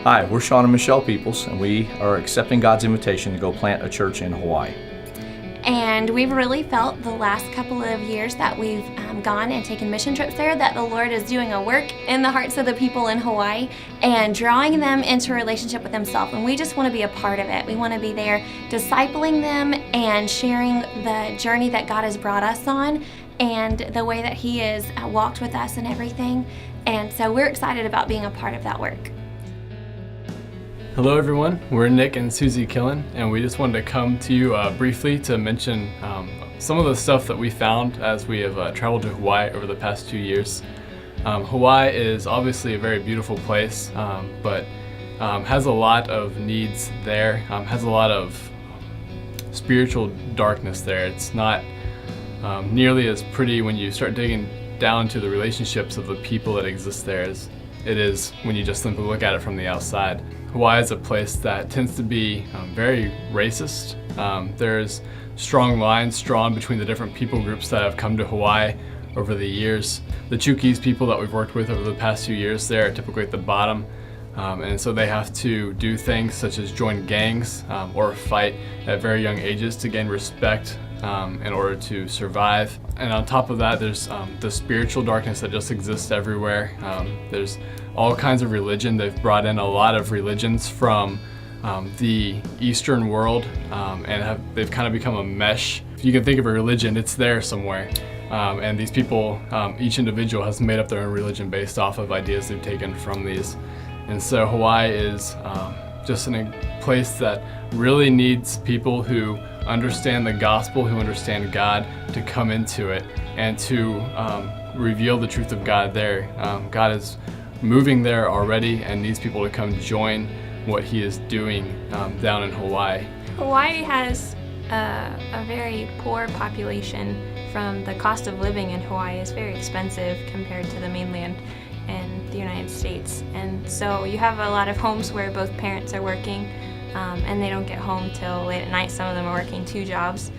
Hi, we're Sean and Michelle Peoples, and we are accepting God's invitation to go plant a church in Hawaii. And we've really felt the last couple of years that we've gone and taken mission trips there that the Lord is doing a work in the hearts of the people in Hawaii and drawing them into a relationship with Himself. And we just want to be a part of it. We want to be there discipling them and sharing the journey that God has brought us on and the way that He has walked with us and everything. And so we're excited about being a part of that work. Hello everyone, we're Nick and Susie Killen, and we just wanted to come to you briefly to mention some of the stuff that we found as we have traveled to Hawaii over the past 2 years. Hawaii is obviously a very beautiful place, but has a lot of needs there, has a lot of spiritual darkness there. It's not nearly as pretty when you start digging down into the relationships of the people that exist there as it is when you just simply look at it from the outside. Hawaii is a place that tends to be very racist. There's strong lines drawn between the different people groups that have come to Hawaii over the years. The Chukis people that we've worked with over the past few years there are typically at the bottom, and so they have to do things such as join gangs or fight at very young ages to gain respect in order to survive. And on top of that, there's the spiritual darkness that just exists everywhere. There's all kinds of religion. They've brought in a lot of religions from the Eastern world, and they've kind of become a mesh. If you can think of a religion, it's there somewhere. And these people, each individual has made up their own religion based off of ideas they've taken from these. And so Hawaii is just a place that really needs people who understand the gospel, who understand God, to come into it and to reveal the truth of God there. God is moving there already and needs people to come join what He is doing down in Hawaii. Hawaii has a very poor population. From the cost of living in Hawaii is very expensive compared to the mainland and the United States. And so you have a lot of homes where both parents are working and they don't get home till late at night. Some of them are working 2 jobs.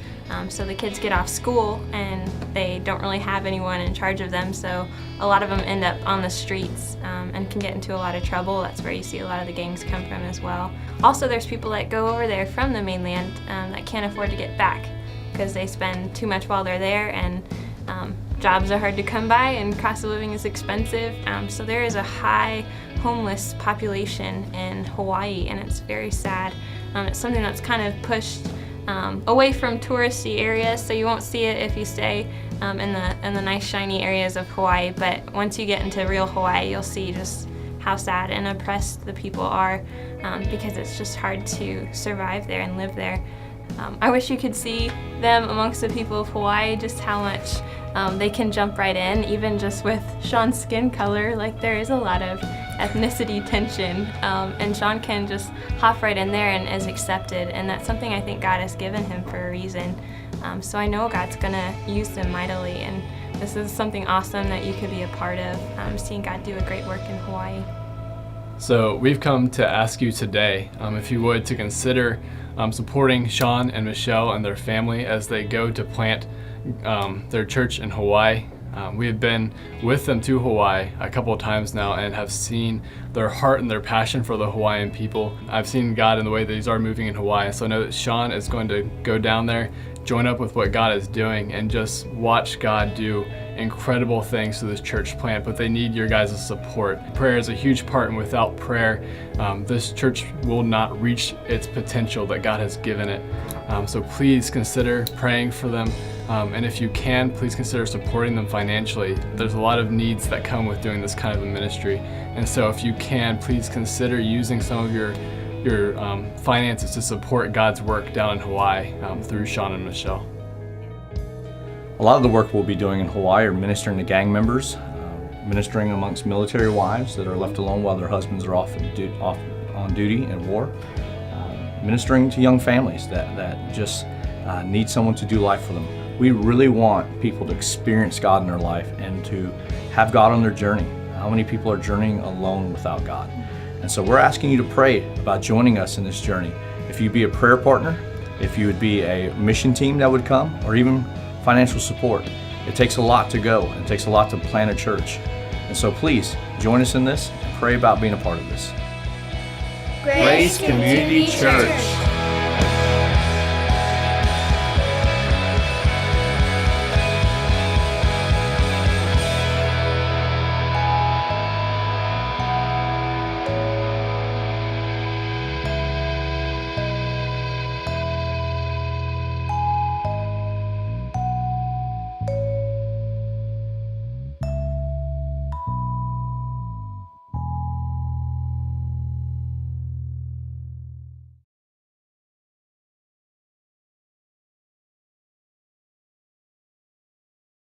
So the kids get off school and they don't really have anyone in charge of them. So a lot of them end up on the streets and can get into a lot of trouble. That's where you see a lot of the gangs come from as well. Also, there's people that go over there from the mainland that can't afford to get back because they spend too much while they're there, and jobs are hard to come by and cost of living is expensive. So there is a high homeless population in Hawaii, and it's very sad. It's something that's kind of pushed away from touristy areas, so you won't see it if you stay in the nice shiny areas of Hawaii. But once you get into real Hawaii, you'll see just how sad and oppressed the people are because it's just hard to survive there and live there. I wish you could see them amongst the people of Hawaii, just how much they can jump right in, even just with Sean's skin color. Like, there is a lot of ethnicity tension, and Sean can just hop right in there and is accepted, and that's something I think God has given him for a reason. So I know God's gonna use them mightily, and this is something awesome that you could be a part of, seeing God do a great work in Hawaii. So we've come to ask you today, if you would, to consider supporting Sean and Michelle and their family as they go to plant their church in Hawaii. We have been with them to Hawaii a couple of times now and have seen their heart and their passion for the Hawaiian people. I've seen God in the way that He's already moving in Hawaii, so I know that Sean is going to go down there, join up with what God is doing, and just watch God do incredible things to this church plant. But they need your guys' support. Prayer is a huge part, and without prayer, this church will not reach its potential that God has given it. So please consider praying for them, and if you can, please consider supporting them financially. There's a lot of needs that come with doing this kind of a ministry, and so if you can, please consider using some of your finances to support God's work down in Hawaii through Sean and Michelle. A lot of the work we'll be doing in Hawaii are ministering to gang members, ministering amongst military wives that are left alone while their husbands are off on duty in war, ministering to young families that just need someone to do life for them. We really want people to experience God in their life and to have God on their journey. How many people are journeying alone without God? And so we're asking you to pray about joining us in this journey. If you'd be a prayer partner, if you would be a mission team that would come, or even financial support. It takes a lot to go, and it takes a lot to plant a church. And so please join us in this and pray about being a part of this. Grace Community Church.